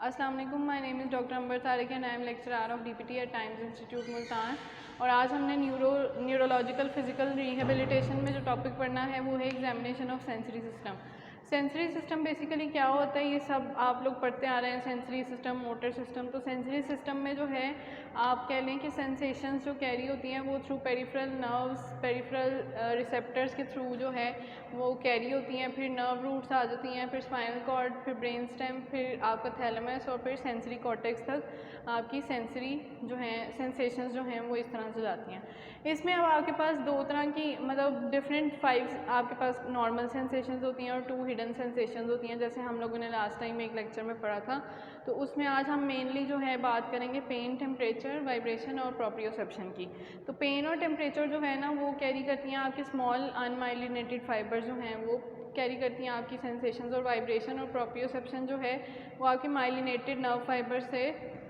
अस्सलाम वालेकुम, my name is doctor Ambar Tariq and I am lecturer of DPT at Times Institute Multan. और आज हमने न्यूरोलॉजिकल फिजिकल रिहेबिलिटेशन में जो टॉपिक पढ़ना है वो है examination of sensory system. Sensory system basically क्या होता है, ये सब आप लोग पढ़ते आ रहे हैं, सेंसरी सिस्टम, मोटर सिस्टम। तो सेंसरी सिस्टम में जो है आप कह लें कि सेंसेशंस जो कैरी होती हैं वो through peripheral nerves, peripheral receptors के थ्रू जो है वो कैरी होती हैं, फिर नर्व रूट्स आ जाती हैं, फिर स्पाइनल कॉर्ड, फिर ब्रेन स्टेम, फिर आपका थैलेमस और फिर सेंसरी कॉर्टेक्स तक आपकी सेंसरी जो है सेंसेशंस जो हैं वो इस तरह से जाती हैं। इसमें अब आपके पास दो तरह की मतलब डिफरेंट 5 आपके पास नॉर्मल सेंसेशंस होती हैं और 2 हिडन सेंसेशंस होती हैं, जैसे हम लोगों ने लास्ट टाइम एक लेक्चर में पढ़ा था। तो उसमें आज हम मेनली जो है बात करेंगे पेन, टेम्परेचर, वाइब्रेशन और प्रोप्रियोसेप्शन की। तो पेन और टेम्परेचर जो है ना वो कैरी करती हैं आपके स्मॉल अनमाइलिनेटेड फाइबर जो हैं वो कैरी करती हैं आपकी सेंसेशंस, और वाइब्रेशन और प्रोप्रियोसेप्शन जो है वो आपके माइलिनेटेड नर्व फाइबर से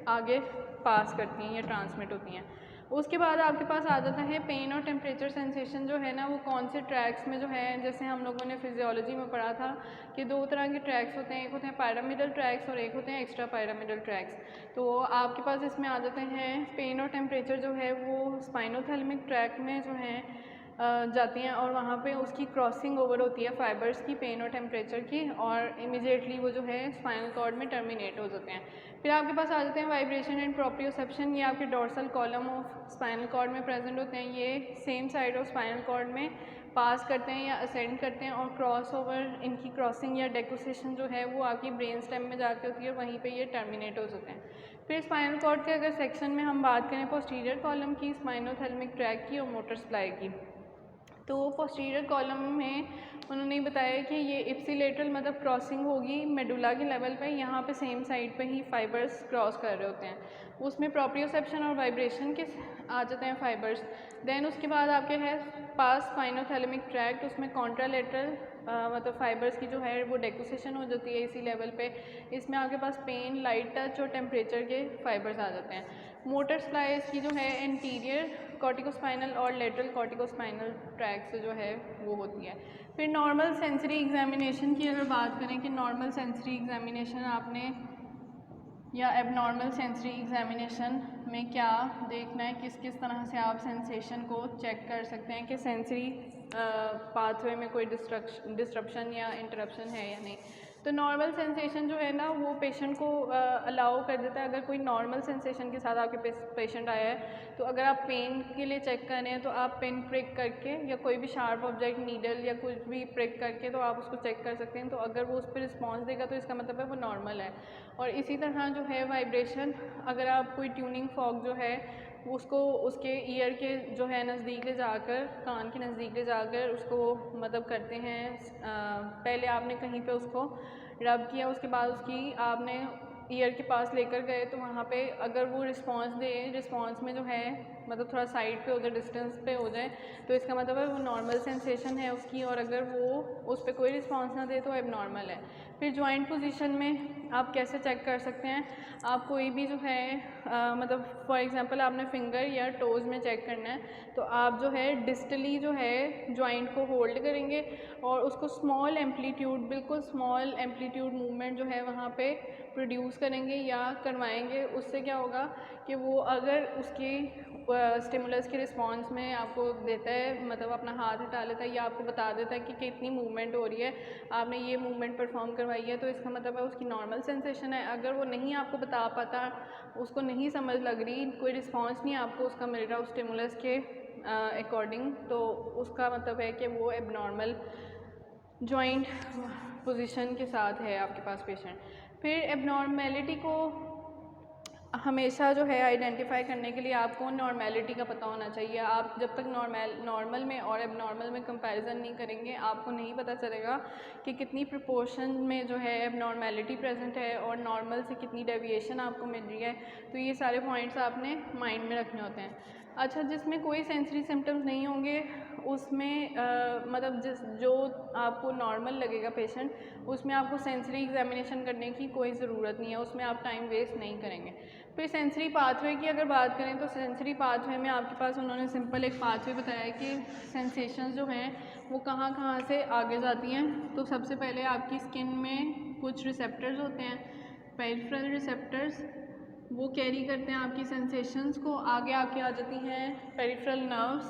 आगे पास करती हैं या ट्रांसमिट होती हैं। उसके बाद आपके पास आ जाता है पेन और टेम्परेचर सेंसेशन जो है ना वो कौन से ट्रैक्स में जो है, जैसे हम लोगों ने फिजियोलॉजी में पढ़ा था कि 2 तरह के ट्रैक्स होते हैं, एक होते हैं पैरामिडल ट्रैक्स और एक होते हैं एक्स्ट्रा पैरामिडल ट्रैक्स। तो आपके पास इसमें आ जाते हैं पेन और टेम्परेचर जो है वो स्पाइनोथैलेमिक ट्रैक में जो है जाती हैं और वहाँ पे उसकी क्रॉसिंग ओवर होती है फाइबर्स की, पेन और टेम्परेचर की, और इमीडिएटली वो जो है स्पाइनल कॉर्ड में टर्मिनेट हो जाते हैं। फिर आपके पास आ जाते हैं वाइब्रेशन एंड प्रोप्रियोसेप्शन। ये आपके dorsal column of spinal cord में प्रेजेंट होते हैं, ये same side of spinal cord में पास करते हैं या असेंड करते हैं, और क्रॉस ओवर इनकी क्रॉसिंग या डेकोसेशन जो है वो आपकी ब्रेन स्टेम में जाके होती है और वहीं पे ये टर्मिनेट हो जाते हैं। फिर स्पाइनल कॉर्ड के अगर सेक्शन में हम बात करें पोस्टीरियर कॉलम की, स्पाइनोथैलेमिक ट्रैक की और मोटर सप्लाई की, तो पोस्टीरियर कॉलम में उन्होंने बताया कि ये इप्सिलेटरल मतलब क्रॉसिंग होगी मेडुला के लेवल पे, यहाँ पे सेम साइड पे ही फाइबर्स क्रॉस कर रहे होते हैं। उसमें प्रोप्रियोसेप्शन और वाइब्रेशन के आ जाते हैं फाइबर्स। देन उसके बाद आपके है पास स्पाइनोथैलेमिक ट्रैक्ट, उसमें कॉन्ट्रालेटरल मतलब फाइबर्स की जो है वो डेकोसेशन हो जाती है इसी लेवल पे। इसमें आपके पास पेन, लाइट टच और टेम्परेचर के फाइबर्स आ जाते हैं। मोटर सप्लाईज की जो है एंटीरियर कॉर्टिकोस्पाइनल और लेटरल कॉर्टिकोस्पाइनल ट्रैक से जो है वो होती है। फिर नॉर्मल सेंसरी एग्जामिनेशन की अगर बात करें कि नॉर्मल सेंसरी एग्जामिनेशन आपने या एबनॉर्मल सेंसरी एग्जामिनेशन में क्या देखना है, किस किस तरह से आप सेंसेशन को चेक कर सकते हैं कि सेंसरी पाथवे में कोई डिस्ट्रप्शन या इंटरप्शन है या नहीं। तो नॉर्मल सेंसेशन जो है ना वो पेशेंट को अलाउ कर देता है। अगर कोई नॉर्मल सेंसेशन के साथ आपके पेशेंट आया है तो अगर आप पेन के लिए चेक कर रहे हैं तो आप पेन प्रिक करके या कोई भी शार्प ऑब्जेक्ट नीडल या कुछ भी प्रिक करके तो आप उसको चेक कर सकते हैं। तो अगर वो उस पर रिस्पॉन्स देगा तो इसका मतलब है वो नॉर्मल है। और इसी तरह जो है वाइब्रेशन, अगर आप कोई ट्यूनिंग फॉग जो है उसको उसके ईयर के जो है नज़दीक ले जाकर, कान के नज़दीक ले जाकर उसको मतलब करते हैं, पहले आपने कहीं पे उसको रब किया, उसके बाद उसकी आपने ईयर के पास लेकर गए तो वहाँ पे अगर वो रिस्पांस दे, रिस्पांस में जो है मतलब थोड़ा साइड पे हो जाए, डिस्टेंस पे हो जाए, तो इसका मतलब है वो नॉर्मल सेंसेशन है उसकी। और अगर वो उस पर कोई रिस्पांस ना दे तो एबनॉर्मल है। फिर जॉइंट पोजीशन में आप कैसे चेक कर सकते हैं, आप कोई भी जो है मतलब फॉर एग्जांपल आपने फिंगर या टोज़ में चेक करना है तो आप जो है डिस्टली जो है जॉइंट को होल्ड करेंगे और उसको स्मॉल एम्पलीट्यूड, बिल्कुल स्मॉल एम्पलीट्यूड मूवमेंट जो है वहाँ पे प्रोड्यूस करेंगे या करवाएंगे। उससे क्या होगा कि वो अगर उसकी स्टिमुलस के रिस्पांस में आपको देता है, मतलब अपना हाथ हटा लेता है या आपको बता देता है कि कितनी मूवमेंट हो रही है, आपने ये मूवमेंट परफॉर्म करवाई है, तो इसका मतलब है उसकी नॉर्मल सेंसेशन है। अगर वो नहीं आपको बता पाता, उसको नहीं समझ लग रही, कोई रिस्पांस नहीं आपको उसका मिल रहा उस स्टिमुलस के अकॉर्डिंग, तो उसका मतलब है कि वो एबनॉर्मल जॉइंट पोजीशन के साथ है आपके पास पेशेंट। फिर एबनॉर्मेलिटी को हमेशा जो है आइडेंटिफाई करने के लिए आपको नॉर्मेलिटी का पता होना चाहिए। आप जब तक नॉर्मल में और एबनॉर्मल में कंपैरिजन नहीं करेंगे आपको नहीं पता चलेगा कि कितनी प्रोपोर्शन में जो है एबनॉर्मेलिटी प्रेजेंट है और नॉर्मल से कितनी डेविएशन आपको मिल रही है। तो ये सारे पॉइंट्स आपने माइंड में रखने होते हैं। अच्छा, जिसमें कोई सेंसरी सिम्टम्स नहीं होंगे उसमें मतलब जो आपको नॉर्मल लगेगा पेशेंट, उसमें आपको सेंसरी एग्जामिनेशन करने की कोई ज़रूरत नहीं है, उसमें आप टाइम वेस्ट नहीं करेंगे। फिर सेंसरी पाथवे की अगर बात करें तो सेंसरी पाथवे में आपके पास उन्होंने सिंपल एक पाथवे बताया कि सेंसेशंस जो हैं वो कहाँ कहाँ से आगे जाती हैं। तो सबसे पहले आपकी स्किन में कुछ रिसेप्टर्स होते हैं पेरिफेरल रिसेप्टर्स वो कैरी करते हैं आपकी सेंसेशंस को, आगे आपकी आ जाती हैं पेरिफेरल नर्व्स,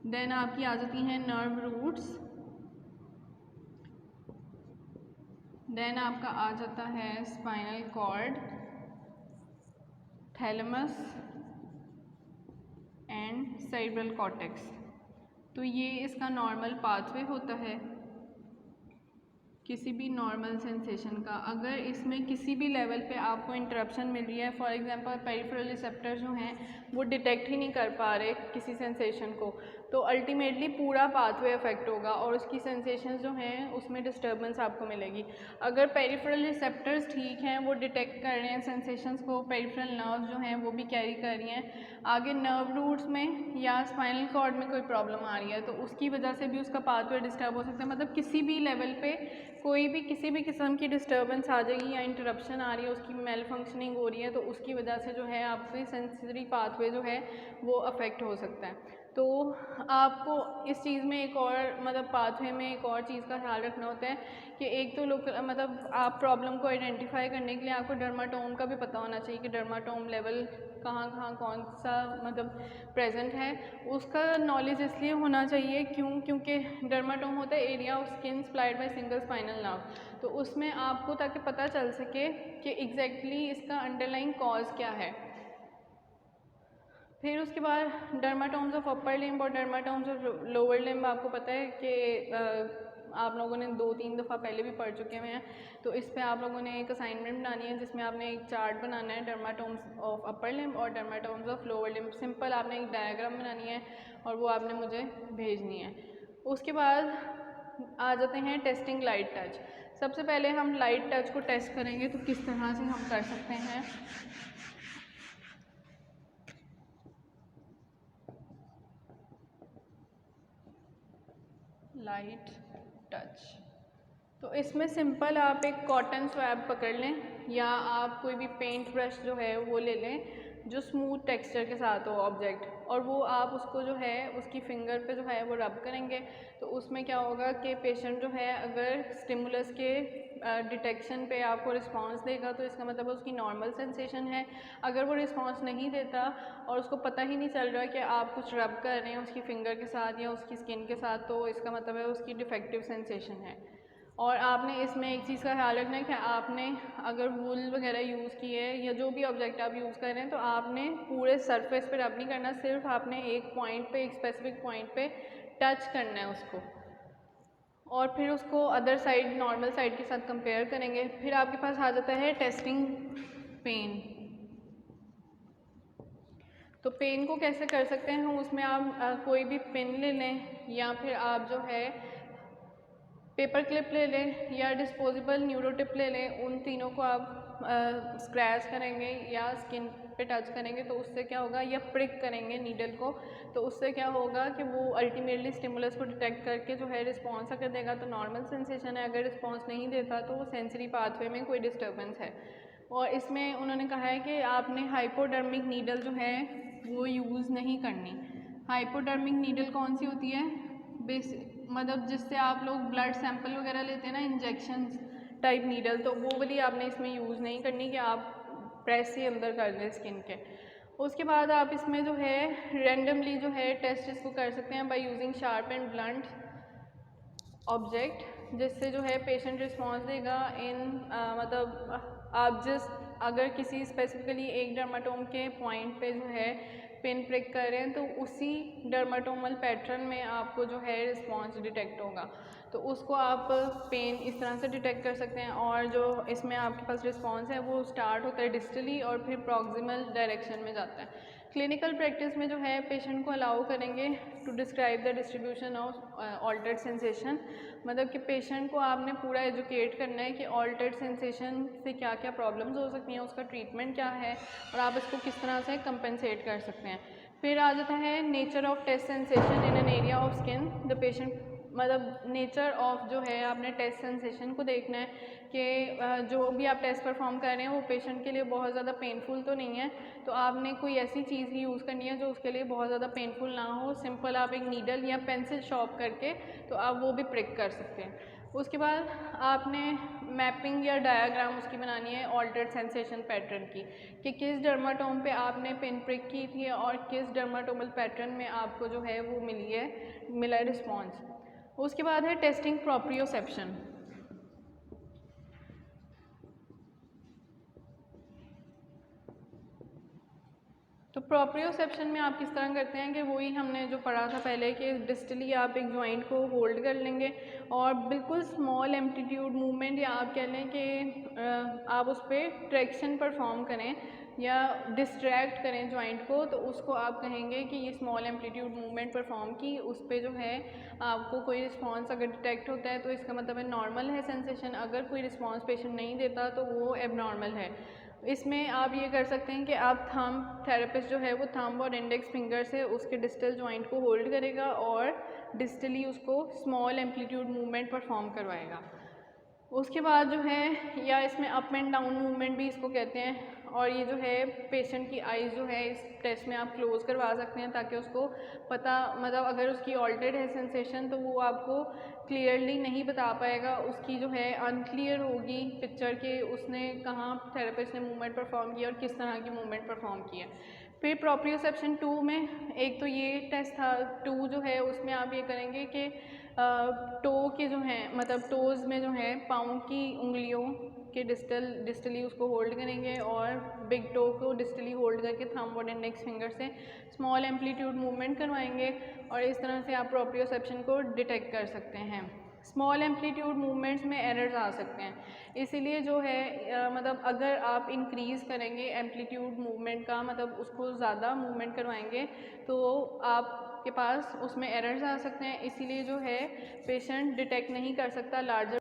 देन आपकी आ जाती हैं नर्व रूट्स, देन आपका आ जाता है spinal cord, thalamus and cerebral cortex. तो ये इसका नॉर्मल पाथवे होता है किसी भी नॉर्मल सेंसेशन का। अगर इसमें किसी भी लेवल पे आपको इंटरप्शन मिल रही है, फॉर एग्जांपल पेरिफेरल रिसेप्टर जो हैं वो डिटेक्ट ही नहीं कर पा रहे किसी सेंसेशन को, तो अल्टीमेटली पूरा पाथवे अफेक्ट होगा और उसकी सेंसेशंस जो हैं उसमें डिस्टर्बेंस आपको मिलेगी। अगर पेरिफेरल रिसेप्टर्स ठीक हैं, वो डिटेक्ट कर रहे हैं सेंसेशंस को, पेरिफेरल नर्व्स जो हैं वो भी कैरी कर रही हैं, आगे नर्व रूट्स में या स्पाइनल कॉर्ड में कोई प्रॉब्लम आ रही है तो उसकी वजह से भी उसका पाथवे डिस्टर्ब हो सकता है। मतलब किसी भी लेवल पे कोई भी किसी भी किस्म की डिस्टर्बेंस आ जाएगी या इंटरप्शन आ रही है, उसकी मेल फंक्शनिंग हो रही है, तो उसकी वजह से जो है आपके सेंसरी पाथवे जो है वो अफेक्ट हो सकता है। तो आपको इस चीज़ में एक और मतलब पाथवे में एक और चीज़ का ख्याल रखना होता है कि एक तो लोग मतलब आप प्रॉब्लम को आइडेंटिफाई करने के लिए आपको डर्माटोम का भी पता होना चाहिए कि डर्माटोम लेवल कहाँ कहाँ कौन सा मतलब प्रेजेंट है। उसका नॉलेज इसलिए होना चाहिए क्योंकि डर्माटोम होता है area of skin supplied by single spinal nerve, तो उसमें आपको ताकि पता चल सके कि एग्जैक्टली इसका अंडरलाइंग कॉज क्या है। फिर उसके बाद डर्माटोम्स ऑफ अपर लिम्ब और डर्माटोम्स ऑफ लोअर लिम्ब, आपको पता है कि आप लोगों ने 2-3 दफ़ा पहले भी पढ़ चुके हुए हैं, तो इस पे आप लोगों ने एक असाइनमेंट बनानी है जिसमें आपने एक चार्ट बनाना है डर्माटोम्स ऑफ अपर लिम्ब और डर्माटोम्स ऑफ लोअर लिम्ब। सिंपल आपने एक डायग्राम बनानी है और वो आपने मुझे भेजनी है। उसके बाद आ जाते हैं टेस्टिंग लाइट टच। सबसे पहले हम लाइट टच को टेस्ट करेंगे तो किस तरह से हम कर सकते हैं। लाइट टच, तो इसमें सिंपल आप एक कॉटन स्वैब पकड़ लें या आप कोई भी पेंट ब्रश जो है वो ले लें जो स्मूथ टेक्सचर के साथ हो ऑब्जेक्ट, और वो आप उसको जो है उसकी फिंगर पे जो है वो रब करेंगे। तो उसमें क्या होगा कि पेशेंट जो है अगर स्टिमुलस के डिटेक्शन पे आपको रिस्पांस देगा तो इसका मतलब उसकी नॉर्मल सेंसेशन है। अगर वो रिस्पांस नहीं देता और उसको पता ही नहीं चल रहा कि आप कुछ रब कर रहे हैं उसकी फिंगर के साथ या उसकी स्किन के साथ, तो इसका मतलब है उसकी डिफेक्टिव सेंसेशन है। और आपने इसमें एक चीज़ का ख्याल रखना है कि आपने अगर वूल वगैरह यूज़ की है या जो भी ऑब्जेक्ट आप यूज़ कर रहे हैं तो आपने पूरे सरफेस पे रब नहीं करना, सिर्फ आपने एक पॉइंट पे, एक स्पेसिफिक पॉइंट पे टच करना है उसको, और फिर उसको अदर साइड नॉर्मल साइड के साथ कंपेयर करेंगे। फिर आपके पास आ जाता है टेस्टिंग पेन। तो पेन को कैसे कर सकते हैं हम, उसमें आप कोई भी पेन ले लें या फिर आप जो है पेपर क्लिप ले लें या डिस्पोजेबल न्यूरोटिप ले लें। उन तीनों को आप स्क्रैच करेंगे या स्किन पे टच करेंगे तो उससे क्या होगा, या प्रिक करेंगे नीडल को, तो उससे क्या होगा कि वो अल्टीमेटली स्टिमुलस को डिटेक्ट करके जो है रिस्पॉन्स अगर देगा तो नॉर्मल सेंसेशन है, अगर रिस्पॉन्स नहीं देता तो वो सेंसरी पाथवे में कोई डिस्टर्बेंस है। और इसमें उन्होंने कहा है कि आपने हाइपोडर्मिक नीडल जो है वो यूज़ नहीं करनी। हाइपोडर्मिक नीडल कौन सी होती है, मतलब जिससे आप लोग ब्लड सैंपल वगैरह लेते हैं ना, इंजेक्शंस टाइप नीडल, तो वो वाली आपने इसमें यूज़ नहीं करनी कि आप प्रेस से अंदर कर दें स्किन के। उसके बाद आप इसमें जो है रेंडमली जो है टेस्ट इसको कर सकते हैं by using sharp and blunt object, जिससे जो है पेशेंट रिस्पॉन्स देगा इन मतलब आप जस्ट अगर किसी स्पेसिफिकली एक डर्माटोम के पॉइंट पे जो है पिन प्रिक कर रहे हैं तो उसी डर्माटोमल पैटर्न में आपको जो है रिस्पॉन्स डिटेक्ट होगा, तो उसको आप पेन इस तरह से डिटेक्ट कर सकते हैं। और जो इसमें आपके पास रिस्पॉन्स है वो स्टार्ट होता है डिस्टली और फिर प्रॉक्सिमल डायरेक्शन में जाता है। क्लिनिकल प्रैक्टिस में जो है पेशेंट को अलाउ करेंगे to describe the distribution of altered sensation, मतलब कि पेशेंट को आपने पूरा एजुकेट करना है कि ऑल्टर्ड सेंसेशन से क्या क्या प्रॉब्लम्स हो सकती हैं, उसका ट्रीटमेंट क्या है और आप इसको किस तरह से कंपेंसेट कर सकते हैं। फिर आ जाता है nature of test sensation in an area of skin. The patient मतलब नेचर ऑफ जो है आपने टेस्ट सेंसेशन को देखना है कि जो भी आप टेस्ट परफॉर्म कर रहे हैं वो पेशेंट के लिए बहुत ज़्यादा पेनफुल तो नहीं है, तो आपने कोई ऐसी चीज़ ही यूज़ करनी है जो उसके लिए बहुत ज़्यादा पेनफुल ना हो। सिंपल आप एक नीडल या पेंसिल शॉर्प करके तो आप वो भी प्रिक कर सकते हैं। उसके बाद आपने मैपिंग या डायग्राम उसकी बनानी है ऑल्टर्ड सेंसेशन पैटर्न की, कि किस डर्माटोम पे आपने पिन प्रिक की थी और किस डर्माटोमल पैटर्न में आपको जो है वो मिला है रिस्पॉन्स। उसके बाद है टेस्टिंग प्रोप्रियोसेप्शन। तो प्रोप्रियोसेप्शन में आप किस तरह करते हैं कि वही हमने जो पढ़ा था पहले कि डिस्टली आप एक जॉइंट को होल्ड कर लेंगे और बिल्कुल स्मॉल एम्पलीट्यूड मूवमेंट, या आप कह लें कि आप उस पर ट्रैक्शन परफॉर्म करें या डिस्ट्रैक्ट करें जॉइंट को, तो उसको आप कहेंगे कि ये स्मॉल एम्पलीट्यूड मूवमेंट परफॉर्म की, उस पर जो है आपको कोई रिस्पांस अगर डिटेक्ट होता है तो इसका मतलब है नॉर्मल है सेंसेशन, अगर कोई रिस्पांस पेशेंट नहीं देता तो वो एबनॉर्मल है। इसमें आप ये कर सकते हैं कि आप थंब, थेरेपिस्ट जो है वो थंब और इंडेक्स फिंगर से उसके डिस्टल जॉइंट को होल्ड करेगा और डिस्टली उसको स्मॉल एम्पलीट्यूड मूवमेंट परफॉर्म करवाएगा। उसके बाद जो है, या इसमें अप एंड डाउन मूवमेंट भी इसको कहते हैं, और ये जो है पेशेंट की आइज़ जो है इस टेस्ट में आप क्लोज़ करवा सकते हैं ताकि उसको पता, मतलब अगर उसकी ऑल्टर्ड है सेंसेशन तो वो आपको क्लियरली नहीं बता पाएगा, उसकी जो है अनक्लियर होगी पिक्चर के उसने कहाँ थेरेपिस्ट ने मूवमेंट परफॉर्म किया और किस तरह की मूवमेंट परफॉर्म की है। फिर प्रोप्रियोसेप्शन 2 में एक तो ये टेस्ट था, 2 जो है उसमें आप ये करेंगे कि टो के जो हैं, मतलब टोज़ में जो है पाँव की उंगलियों के डिस्टली उसको होल्ड करेंगे और बिग टो को डिस्टली होल्ड करके थंब और इंडेक्स फिंगर से स्मॉल एम्पलीट्यूड मूवमेंट करवाएंगे और इस तरह से आप प्रोप्रियोसेप्शन को डिटेक्ट कर सकते हैं। स्मॉल एम्पलीट्यूड मूवमेंट्स में एरर्स आ सकते हैं, इसीलिए जो है मतलब अगर आप इंक्रीज़ करेंगे एम्पलीट्यूड मूवमेंट का, मतलब उसको ज़्यादा मूवमेंट करवाएंगे तो आपके पास उसमें एरर्स आ सकते हैं, इसीलिए जो है पेशेंट डिटेक्ट नहीं कर सकता लार्जर।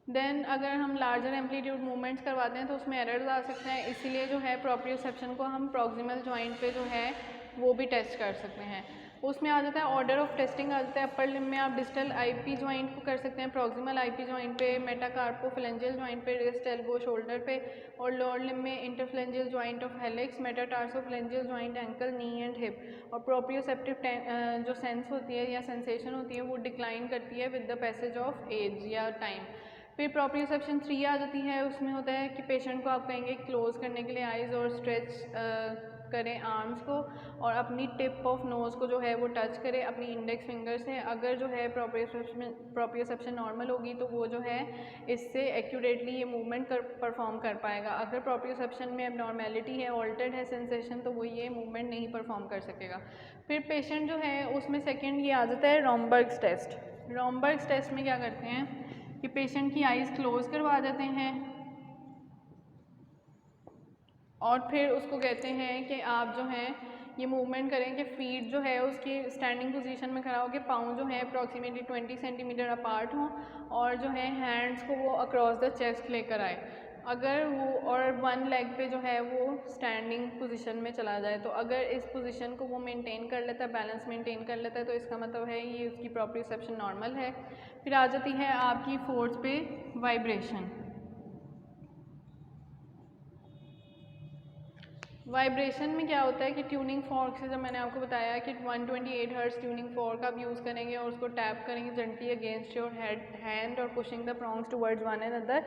देन अगर हम लार्जर एम्पलीट्यूड मूवमेंट्स करवाते हैं तो उसमें एरर्स आ सकते हैं, इसीलिए जो है प्रोप्रियोसेप्शन को हम प्रॉक्सिमल जॉइंट पे जो है वो भी टेस्ट कर सकते हैं। उसमें आ जाता है ऑर्डर ऑफ टेस्टिंग आ जाता है। अपर लिम्ब में आप डिस्टल आईपी जॉइंट को कर सकते हैं, प्रॉक्सिमल आईपी जॉइंट पे, मेटाकार्पोफिलेंजियल जॉइंट पे, रिस्ट एल्बो शोल्डर पे, और लोअर लिम्ब में interphalangeal joint of hallux, metatarsophalangeal joint ankle, knee and hip. और प्रोप्रियोसेप्टिव जो सेंस होती है या सेंसेशन होती है वो डिक्लाइन करती है with the passage of age या टाइम। फिर प्रोप्रियोसेप्शन 3 आ जाती है, उसमें होता है कि पेशेंट को आप कहेंगे क्लोज करने के लिए आइज़ और स्ट्रेच करें आर्म्स को और अपनी टिप ऑफ नोज़ को जो है वो टच करें अपनी इंडेक्स फिंगर से। अगर जो है प्रोप्रियोसेप्शन नॉर्मल होगी तो वो जो है इससे एक्यूरेटली ये मूवमेंट परफॉर्म कर पाएगा। अगर प्रोप्रियोसेप्शन में एबनॉर्मेलिटी है, ऑल्टर्ड है सेंसेशन, तो वो ये मूवमेंट नहीं परफॉर्म कर सकेगा। फिर पेशेंट जो है उसमें सेकेंड ये आ जाता है रॉम्बर्ग्स टेस्ट। रॉम्बर्ग्स टेस्ट में क्या करते हैं कि पेशेंट की आइज़ क्लोज करवा देते हैं और फिर उसको कहते हैं कि आप जो है ये मूवमेंट करें कि फीट जो है उसकी स्टैंडिंग पोजीशन में खड़ा होकर पाँव जो है अप्रॉक्सीमेटली 20 सेंटीमीटर अपार्ट हों और जो है हैंड्स को वो अक्रॉस द चेस्ट लेकर आए। अगर वो और वन लेग पे जो है वो स्टैंडिंग पोजीशन में चला जाए, तो अगर इस पोजीशन को वो मेंटेन कर लेता है, बैलेंस मेंटेन कर लेता है, तो इसका मतलब है ये उसकी प्रोप्रियोसेप्शन नॉर्मल है। फिर आ जाती है आपकी फोर्थ पे वाइब्रेशन। वाइब्रेशन में क्या होता है कि ट्यूनिंग फॉर्क से, जब मैंने आपको बताया कि 128 हर्ट्ज ट्यूनिंग फॉर्क आप यूज़ करेंगे और उसको टैप करेंगे जेंटली अगेंस्ट योर हैंड और pushing the prongs towards one another.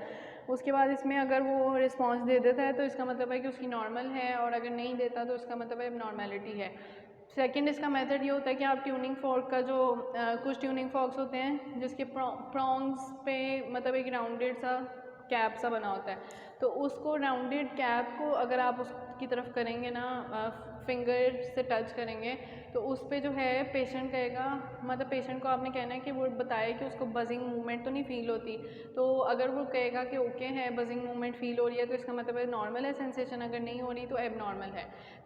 उसके बाद इसमें अगर वो रिस्पांस दे देता है तो इसका मतलब है कि उसकी नॉर्मल है, और अगर नहीं देता तो इसका मतलब है नॉर्मेलिटी है। सेकंड इसका मेथड ये होता है कि आप ट्यूनिंग फॉर्क का जो कुछ ट्यूनिंग फॉर्क्स होते हैं जिसके प्रॉन्ग्स पे मतलब एक राउंडेड सा कैप सा बना होता है, तो उसको राउंडेड कैप को अगर आप उसकी तरफ करेंगे ना, फिंगर से टच करेंगे, तो उस पे जो है पेशेंट कहेगा, मतलब पेशेंट को आपने कहना है कि वो बताए कि उसको बजिंग मूवमेंट तो नहीं फील होती। तो अगर वो कहेगा कि ओके है, बजिंग मूवमेंट फील हो रही है, तो इसका मतलब है नॉर्मल है सेंसेशन, अगर नहीं हो रही तो एबनॉर्मल है।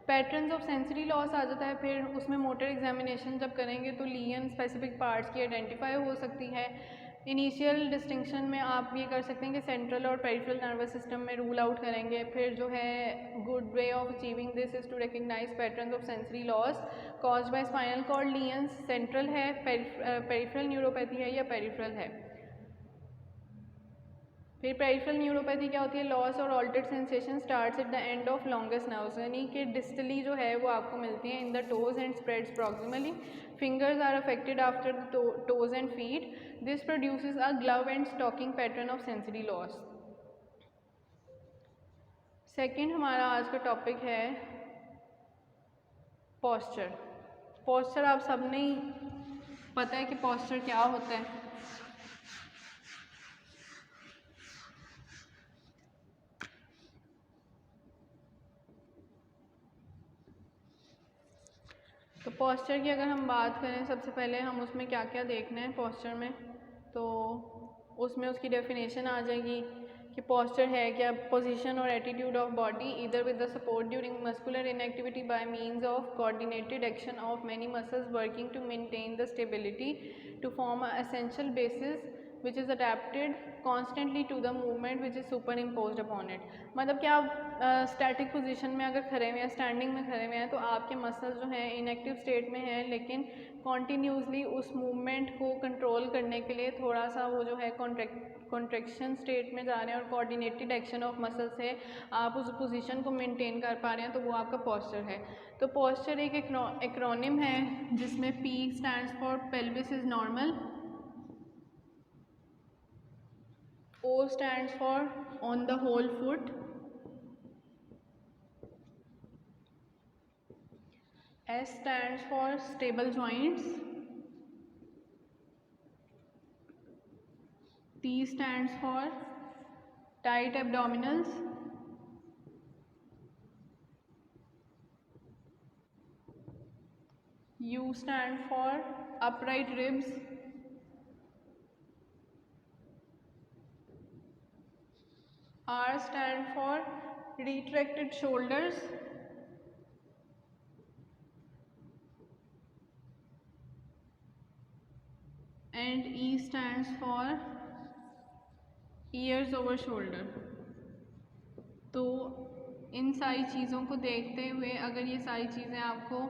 पैटर्न्स ऑफ सेंसरी लॉस आ जाता है। फिर उसमें मोटर एग्जामिनेशन जब करेंगे तो लियन स्पेसिफिक पार्ट्स की आइडेंटिफाई हो सकती है। इनिशियल डिस्टिंक्शन में आप ये कर सकते हैं कि सेंट्रल और पेरिफेरल नर्वस सिस्टम में रूल आउट करेंगे। फिर जो है good way of achieving this is to recognise patterns of sensory loss caused by spinal cord lesions, central है, पेरिफेरल न्यूरोपैथी है या पेरिफेरल है। फिर पेरिफेरल न्यूरोपैथी क्या होती है, लॉस और altered sensation starts at the end of longest nerves, यानी कि डिस्टली जो है वो आपको मिलती हैं in the toes and spreads proximally, fingers are affected after the toes and feet, this produces a glove and stocking pattern of sensory loss. Second हमारा आज का टॉपिक है पॉस्चर। पॉस्चर आप सबने ही पता है कि पॉस्चर क्या होता है। तो पॉस्चर की अगर हम बात करें, सबसे पहले हम उसमें क्या क्या देखना है पॉस्चर में, तो उसमें उसकी डेफिनेशन आ जाएगी कि पॉस्चर है क्या, पोजीशन और attitude of body either with the support during muscular inactivity by means of coordinated action of many muscles working to maintain the stability to form a essential basis which is adapted constantly to the movement which is superimposed upon it। मतलब कि आप static position में अगर खड़े हुए हैं, standing में खड़े हुए हैं, तो आपके मसल्स जो हैं इनएक्टिव स्टेट में हैं, लेकिन कॉन्टीन्यूसली उस मूवमेंट को कंट्रोल करने के लिए थोड़ा सा वो जो है कॉन्ट्रैक्शन स्टेट में जा रहे हैं और कोऑर्डिनेटेड एक्शन ऑफ मसल से आप उस पोजीशन को मेंटेन कर पा रहे हैं, तो वो आपका पॉस्चर है। तो पॉस्चर एक एक्रोनिम है जिसमें P stands for pelvis is normal, O stands for on the whole foot, S stands for stable joints, T stands for tight abdominals, U stands for upright ribs, R stands for retracted shoulders, and E stands for ears over shoulder। तो इन सारी चीज़ों को देखते हुए अगर ये सारी चीज़ें आपको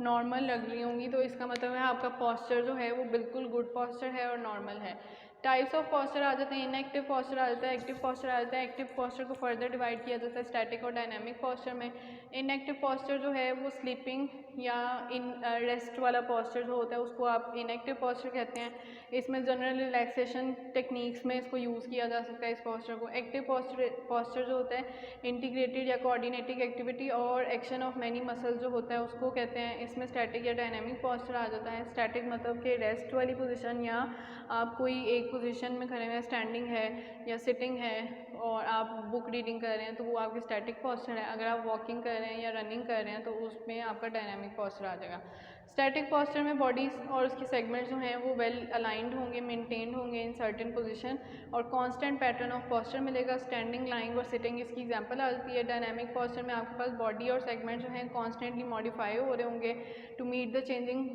नॉर्मल लग रही होंगी तो इसका मतलब है आपका पॉस्चर जो है वो बिल्कुल गुड पॉस्चर है और नॉर्मल है। टाइप्स ऑफ पॉस्चर आ जाते हैं, इनएक्टिव पॉस्चर आ जाता है, एक्टिव पॉस्चर आ जाता है। एक्टिव पॉस्चर को फर्दर डिवाइड किया जाता है स्टैटिक और डायनामिक पॉस्चर में। इनएक्टिव पॉस्चर जो है वो स्लीपिंग या इन रेस्ट वाला पॉस्चर जो होता है उसको आप इनएक्टिव पॉस्चर कहते हैं। इसमें जनरल रिलैक्सेशन टेक्निक्स में इसको यूज़ किया जा सकता है इस पॉस्चर को। एक्टिव पॉस्चर जो होता है इंटीग्रेटेड या कोऑर्डिनेटेड एक्टिविटी और एक्शन ऑफ मैनी मसल जो होता है उसको कहते हैं। इसमें स्टैटिक या डायनामिक पॉस्चर आ जाता है। स्टैटिक मतलब कि रेस्ट वाली पोजीशन, या आप कोई एक पोजीशन में खड़े हुए हैं, स्टैंडिंग है या सिटिंग है और आप बुक रीडिंग कर रहे हैं तो वो आपकी स्टैटिक पॉस्चर है। अगर आप वॉकिंग कर रहे हैं या रनिंग कर रहे हैं तो उसमें आपका डायनामिक पॉस्चर आ जाएगा। स्टैटिक पॉस्चर में बॉडी और उसके सेगमेंट्स जो हैं वो वेल अलाइंड होंगे, मेंटेन्ड होंगे इन सर्टेन पोजीशन और कांस्टेंट पैटर्न ऑफ पॉस्चर मिलेगा। स्टैंडिंग, लाइंग और सिटिंग इसकी एग्जांपल आ जाती है। डायनामिक पॉस्चर में आपके पास बॉडी और सेगमेंट जो हैं कॉन्स्टेंटली मॉडिफाई हो रहे होंगे to meet the changing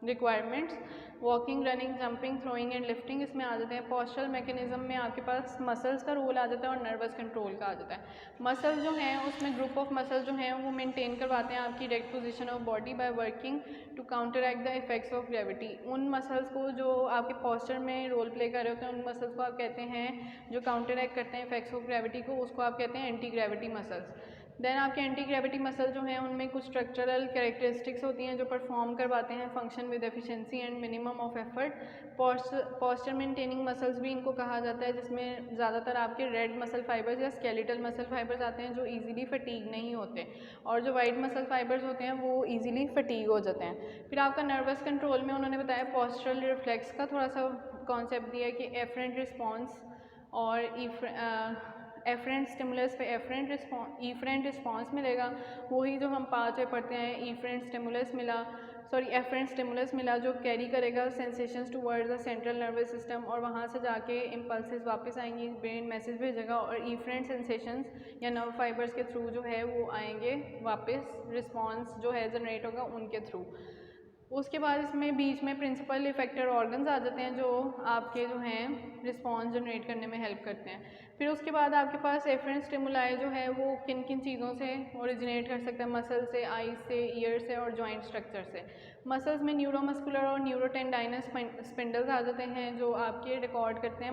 requirements. Walking, running, jumping, throwing and lifting इसमें आ जाते हैं। पॉस्चरल मैकेनिज्म में आपके पास मसल्स का रोल आ जाता है और नर्वस कंट्रोल का आ जाता है। मसल्स जो हैं उसमें ग्रुप ऑफ मसल्स जो हैं वो मेंटेन करवाते हैं आपकी erect position of body by working to counteract the effects of gravity. उन मसल्स को जो आपके पॉस्चर में रोल प्ले कर रहे होते हैं उन मसल्स को आप कहते हैं जो काउंटरएक्ट करते हैं इफेक्ट्स ऑफ ग्रेविटी को, उसको आप कहते हैं एंटी ग्रेविटी मसल्स। देन आपके एंटी ग्रेविटी मसल जो हैं उनमें कुछ स्ट्रक्चरल कैरेक्टरिस्टिक्स होती हैं जो परफॉर्म करवाते हैं function with efficiency and minimum of effort. Posture maintaining muscles भी इनको कहा जाता है, जिसमें ज़्यादातर आपके रेड मसल फाइबर्स या स्केलेटल मसल फाइबर्स आते हैं जो इजीली फटीग नहीं होते, और जो वाइट मसल फाइबर्स होते हैं वो इजीली फटीग हो जाते हैं। फिर आपका नर्वस कंट्रोल में उन्होंने बताया पॉस्चरल रिफ्लेक्स का थोड़ा सा कॉन्सेप्ट दिया कि एफरेंट रिस्पॉन्स और एफरेंट स्टिमुलस पे ईफरेंट रिस्पॉन्स मिलेगा। वही जो हम पाँचवें पढ़ते हैं एफरेंट स्टिमुलस मिला जो कैरी करेगा sensations towards the central nervous system, और वहाँ से जाके इम्पल्सेस वापस आएंगी, ब्रेन मैसेज भेजेगा और ईफरेंट सेंसेशंस या नर्व फाइबर्स के थ्रू जो है वो आएंगे वापस, रिस्पॉन्स जो है जनरेट होगा उनके थ्रू। उसके बाद इसमें बीच में प्रिंसिपल इफेक्टर ऑर्गन्स आ जाते हैं जो आपके जो हैं रिस्पॉन्स जनरेट करने में हेल्प करते हैं। फिर उसके बाद आपके पास एफरेंट स्टिमुलाई जो है वो किन किन चीज़ों से ओरिजिनेट कर सकता है, मसल से, आईज से, ईयर से और जॉइंट स्ट्रक्चर से। मसल्स में न्यूरोमस्कुलर और न्यूरोटेंडाइनस स्पिंडल्स आ जाते हैं जो आपके रिकॉर्ड करते हैं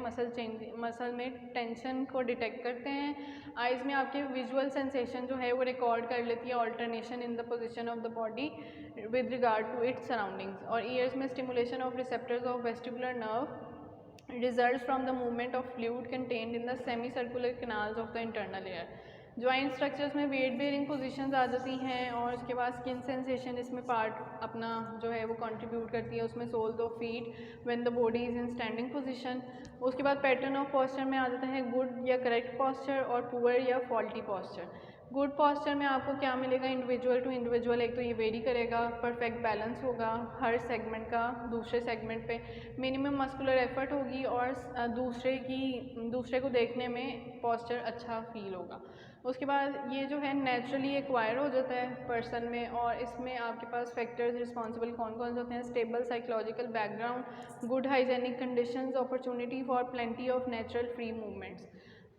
मसल में टेंशन को डिटेक्ट करते हैं। आइज़ में आपके विजुअल सेंसेशन जो है वो रिकॉर्ड कर लेती है alternation in the position of the body with regard to its surroundings. और ईयर्स में stimulation of receptors of vestibular nerve results from the movement of fluid contained in the semicircular canals of the internal ear। Joint structures में weight bearing positions आ जाती हैं और उसके बाद skin sensation इसमें part अपना जो है वो कंट्रीब्यूट करती है, उसमें soles of feet when the body is in standing position. उसके बाद पैटर्न ऑफ पॉस्चर में आ जाता है गुड या करेक्ट पॉस्चर और पुअर या फॉल्टी पॉस्चर। गुड पॉस्चर में आपको क्या मिलेगा, इंडिविजुअल टू इंडिविजुअल एक तो ये वेरी करेगा, परफेक्ट बैलेंस होगा हर सेगमेंट का दूसरे सेगमेंट पे, मिनिमम मस्कुलर एफर्ट होगी और दूसरे को देखने में पॉस्चर अच्छा फील होगा। उसके बाद ये जो है नेचुरली एक्वायर हो जाता है पर्सन में और इसमें आपके पास फैक्टर्स रिस्पॉन्सिबल कौन कौन से होते हैं, stable psychological background, good hygienic conditions, opportunity for plenty of natural free movements.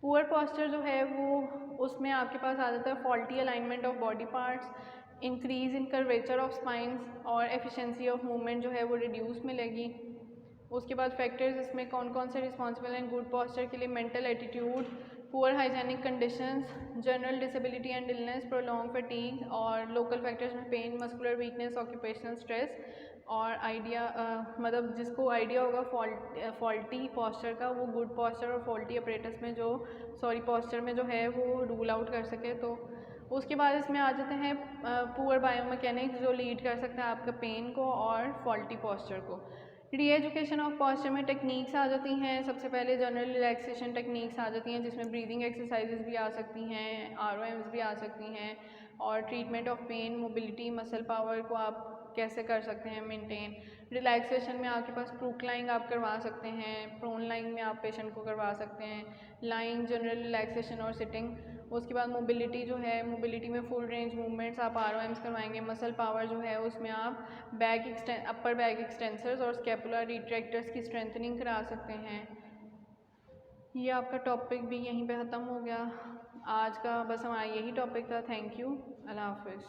Poor posture जो है वो उसमें आपके पास आ जाता है faulty alignment of body parts, increase in curvature of spines और एफिशिएंसी ऑफ मूवमेंट जो है वो रिड्यूस मिलेगी। उसके बाद फैक्टर्स इसमें कौन कौन से रिस्पॉन्सिबल हैं गुड पॉस्चर के लिए, mental attitude, poor hygienic conditions, general disability and illness, prolong fatigue और लोकल फैक्टर्स में pain, muscular weakness, occupational stress और आइडिया मतलब जिसको आइडिया होगा फॉल्टी पॉस्चर का वो गुड पॉस्चर और फॉल्टी अपरेटस में जो पॉस्चर में जो है वो रूल आउट कर सके। तो उसके बाद इसमें आ जाते हैं पुअर बायोमैकेनिक्स जो लीड कर सकता है आपका पेन को और फॉल्टी पॉस्चर को। री एजुकेशन ऑफ पॉस्चर में टेक्निक्स आ जाती हैं, सबसे पहले जनरल रिलैक्सेशन टेक्निक्स आ जाती हैं जिसमें ब्रीदिंग एक्सरसाइजेज भी आ सकती हैं, ROMs भी आ सकती हैं और treatment of pain, mobility, muscle power को आप कैसे कर सकते हैं मेंटेन। रिलैक्सेशन में आपके पास क्रूक लाइंग आप करवा सकते हैं, प्रोन लाइंग में आप पेशेंट को करवा सकते हैं, लाइंग, जनरल रिलैक्सेशन और सिटिंग। उसके बाद मोबिलिटी जो है, मोबिलिटी में फुल रेंज मूवमेंट्स आप ROMs करवाएंगे। मसल पावर जो है उसमें आप अपर बैक एक्सटेंसर्स और स्कैपुलर रिट्रैक्टर्स की स्ट्रेंथनिंग करा सकते हैं। ये आपका टॉपिक भी यहीं पे ख़त्म हो गया आज का, बस हमारा यही टॉपिक था। थैंक यू, अल्लाह हाफिज़।